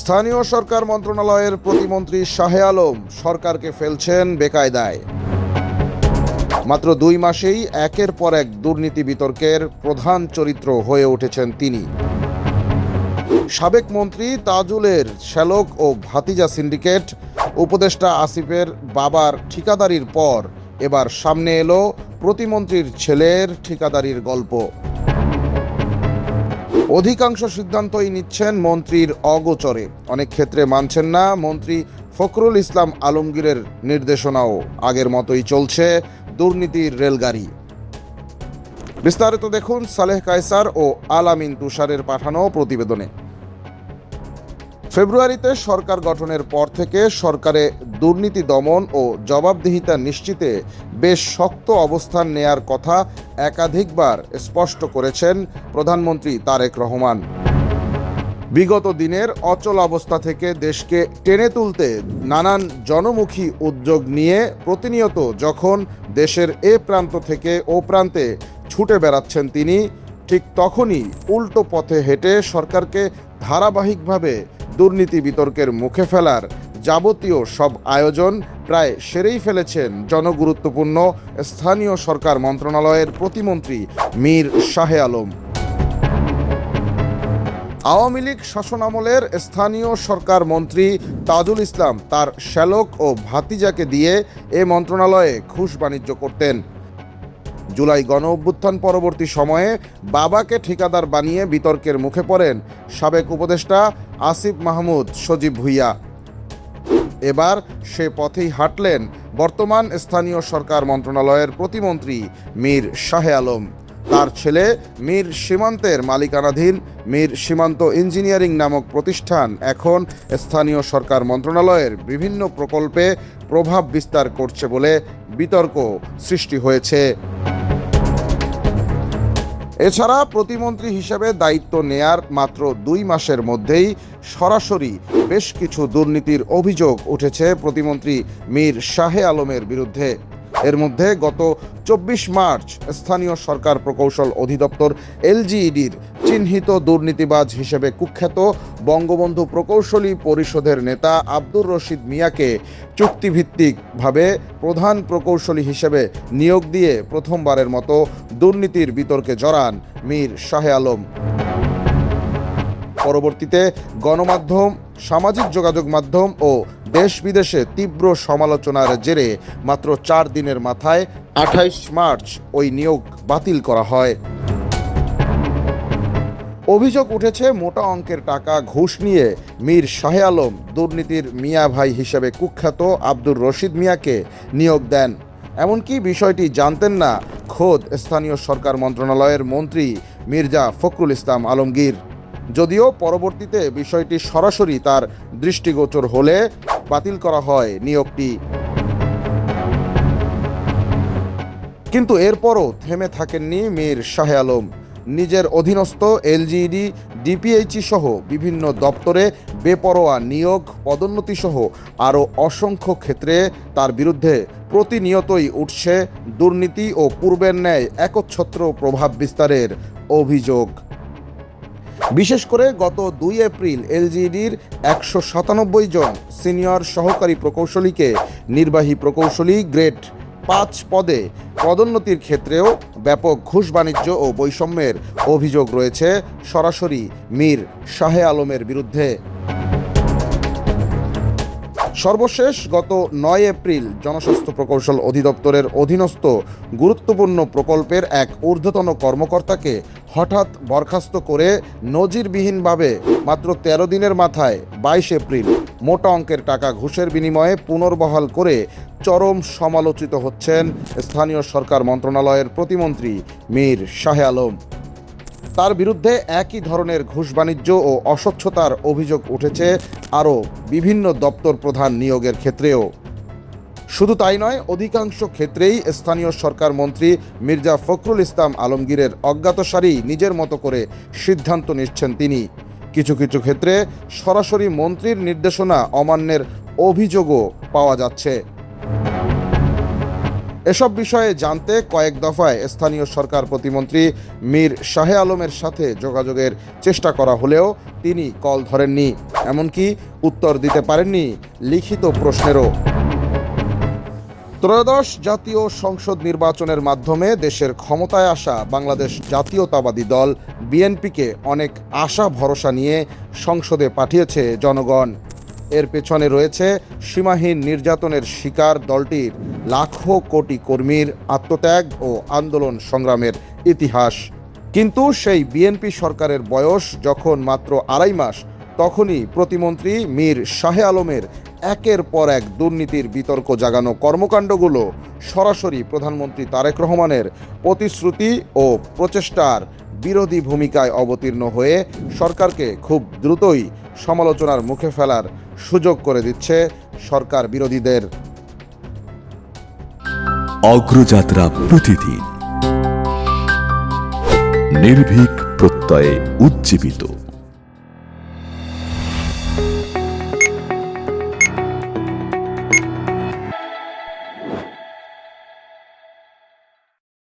স্থানীয় সরকার মন্ত্রণালয়ের প্রতিমন্ত্রী শাহে আলম সরকারকে ফেলছেন বেকায়দায়। মাত্র 2 মাসেই একের পর এক দুর্নীতি বিতর্কের প্রধান চরিত্র হয়ে উঠেছেন তিনি। সাবেক মন্ত্রী তাজুলের শ্যালক ও ভাতিজা সিন্ডিকেট, উপদেষ্টা আসিফের বাবার ঠিকাদারির পর এবার সামনে এলো প্রতিমন্ত্রীর ছেলের ঠিকাদারির গল্প। অধিকাংশ সিদ্ধান্তই নিচ্ছেন মন্ত্রীর অগোচরে, অনেক ক্ষেত্রে মানছেন না মন্ত্রী ফখরুল ইসলাম আলমগীরের নির্দেশনাও। আগের মতোই চলছে দুর্নীতির রেলগাড়ি। বিস্তারিত দেখুন সালেহ কায়সার ও আল আমিন তুষারের পাঠানো প্রতিবেদনে। ফেব্রুয়ারিতে সরকার গঠনের পর থেকে সরকারে দুর্নীতি দমন ও জবাবদিহিতা নিশ্চিতে বেশ শক্ত অবস্থান নেয়ার কথা একাধিকবার স্পষ্ট করেছেন প্রধানমন্ত্রী তারেক রহমান। বিগত দিনের অচল অবস্থা থেকে দেশকে টেনে তুলতে নানান জনমুখী উদ্যোগ নিয়ে প্রতিনিয়ত যখন দেশের এ প্রান্ত থেকে ও প্রান্তে ছুটে বেড়াচ্ছেন তিনি, ঠিক তখনই উল্টো পথে হেঁটে সরকারকে ধারাবাহিকভাবে দুর্নীতি বিতর্কের মুখে ফেলার যাবতীয় সব আয়োজন প্রায় সেরেই ফেলেছেন জনগুরুত্বপূর্ণ স্থানীয় সরকার মন্ত্রণালয়ের প্রতিমন্ত্রী মীর শাহে আলম। আওয়ামী লীগ শাসনামলের স্থানীয় সরকার মন্ত্রী তাজুল ইসলাম তার শ্যালক ও ভাতিজাকে দিয়ে এ মন্ত্রণালয়ে ঘুষ বাণিজ্য করতেন। জুলাই গণ অভ্যুত্থান পরবর্তী সময়ে বাবাকে ঠিকাদার বানিয়ে বিতর্কের মুখে পড়েন সাবেক উপদেষ্টা আসিফ মাহমুদ সজীব ভুইয়া। এবার সে পথেই হাঁটলেন বর্তমান স্থানীয় সরকার মন্ত্রণালয়ের প্রতিমন্ত্রী মীর শাহে আলম। তার ছেলে মীর সীমান্তের মালিকানাধীন মীর সীমান্ত ইঞ্জিনিয়ারিং নামক প্রতিষ্ঠান এখন স্থানীয় সরকার মন্ত্রণালয়ের বিভিন্ন প্রকল্পে প্রভাব বিস্তার করছে বলে বিতর্ক সৃষ্টি হয়েছে। এছাড়া প্রতিমন্ত্রী হিসেবে দায়িত্ব নেয়ার মাত্র 2 মাসের মধ্যেই সরাসরি বেশ কিছু দুর্নীতির অভিযোগ উঠেছে প্রতিমন্ত্রী মীর শাহে আলমের বিরুদ্ধে। এর মধ্যে গত 24 মার্চ স্থানীয় সরকার প্রকৌশল অধিদপ্তর এলজিইডির চিহ্নিত দুর্নীতিবাজ হিসেবে কুখ্যাত বঙ্গবন্ধু প্রকৌশলী পরিষদের নেতা আব্দুর রশিদ মিয়াকে চুক্তিভিত্তিকভাবে প্রধান প্রকৌশলী হিসেবে নিয়োগ দিয়ে প্রথমবারের মতো দুর্নীতির বিতর্কে জড়ান মীর শাহে আলম। পরবর্তীতে গণমাধ্যম, সামাজিক যোগাযোগ মাধ্যম ও দেশ বিদেশে তীব্র সমালোচনার জেরে মাত্র 4 দিনের মাথায় 28 মার্চ ওই নিয়োগ বাতিল করা হয়। অভিযোগ উঠেছে মোটা অঙ্কের টাকা ঘুষ নিয়ে মীর শাহে আলম দুর্নীতির মিয়া ভাই হিসেবে কুখ্যাত আব্দুর রশিদ মিয়াকে নিয়োগ দেন। এমনকি বিষয়টি জানতেন না খোদ স্থানীয় সরকার মন্ত্রণালয়ের মন্ত্রী মির্জা ফখরুল ইসলাম আলমগীর। যদিও পরবর্তীতে বিষয়টি সরাসরি তার দৃষ্টিগোচর হলে বাতিল করা হয় নিয়োগটি। কিন্তু এরপরও থেমে থাকেননি মীর শাহে আলম। নিজের অধীনস্থ এলজিইডি, ডিপিএইচই সহ বিভিন্ন দপ্তরে বেপরোয়া নিয়োগ, পদোন্নতি সহ আরও অসংখ্য ক্ষেত্রে তার বিরুদ্ধে প্রতিনিয়তই উঠছে দুর্নীতি ও পূর্বের ন্যায় একচ্ছত্র প্রভাব বিস্তারের অভিযোগ। বিশেষ করে গত 2 এপ্রিল এলজিইডির 197 জন সিনিয়র সহকারী প্রকৌশলীকে নির্বাহী প্রকৌশলী গ্রেড 5 পদে পদোন্নতির ক্ষেত্রেও ব্যাপক ঘুষ বাণিজ্য ও বৈষম্যের অভিযোগ রয়েছে সরাসরি মীর শাহে আলমের বিরুদ্ধে। সর্বশেষ গত 9 এপ্রিল জনস্বাস্থ্য প্রকৌশল অধিদপ্তরের অধীনস্থ গুরুত্বপূর্ণ প্রকল্পের এক ঊর্ধ্বতন কর্মকর্তাকে হঠাৎ বরখাস্ত করে নজিরবিহীনভাবে মাত্র 13 দিনের মাথায় 22 এপ্রিল মোটা অঙ্কের টাকা ঘুষের বিনিময়ে পুনর্বহাল করে চরম সমালোচিত হচ্ছেন স্থানীয় সরকার মন্ত্রণালয়ের প্রতিমন্ত্রী মীর শাহে আলম। তার বিরুদ্ধে একই ধরনের ঘুষ বাণিজ্য ও অস্বচ্ছতার অভিযোগ উঠেছে আরও বিভিন্ন দপ্তর প্রধান নিয়োগের ক্ষেত্রেও। শুধু তাই নয়, অধিকাংশ ক্ষেত্রেই স্থানীয় সরকার মন্ত্রী মির্জা ফখরুল ইসলাম আলমগীরের অজ্ঞাতসারেই নিজের মতো করে সিদ্ধান্ত নিচ্ছেন তিনি। কিছু কিছু ক্ষেত্রে সরাসরি মন্ত্রীর নির্দেশনা অমান্যের অভিযোগও পাওয়া যাচ্ছে। এসব বিষয়ে জানতে কয়েক দফায় স্থানীয় সরকার প্রতিমন্ত্রী মীর শাহে আলমের সাথে যোগাযোগের চেষ্টা করা হলেও তিনি কল ধরেননি, এমনকি উত্তর দিতে পারেননি লিখিত প্রশ্নেরও। ত্রয়োদশ জাতীয় সংসদ নির্বাচনের মাধ্যমে দেশের ক্ষমতায় আসা বাংলাদেশ জাতীয়তাবাদী দল বিএনপিকে অনেক আশা ভরসা নিয়ে সংসদে পাঠিয়েছে জনগণ। এর পেছনে রয়েছে সীমাহীন নির্যাতনের শিকার দলটির লাখো কোটি কর্মীর আত্মত্যাগ ও আন্দোলন সংগ্রামের ইতিহাস। কিন্তু সেই বিএনপি সরকারের বয়স যখন মাত্র 2.5 মাস, তখনই প্রতিমন্ত্রী মীর শাহে আলমের একের পর এক দুর্নীতির বিতর্ক জাগানো কর্মকাণ্ডগুলো সরাসরি প্রধানমন্ত্রী তারেক রহমানের প্রতিশ্রুতি ও প্রচেষ্টার বিরোধী ভূমিকায় অবতীর্ণ হয়ে সরকারকে খুব দ্রুতই সমালোচনার মুখে ফেলার সুযোগ করে দিচ্ছে সরকার বিরোধীদের। অগ্রযাত্রা প্রতিদিন, নির্ভীক প্রত্যয়ে উজ্জীবিত।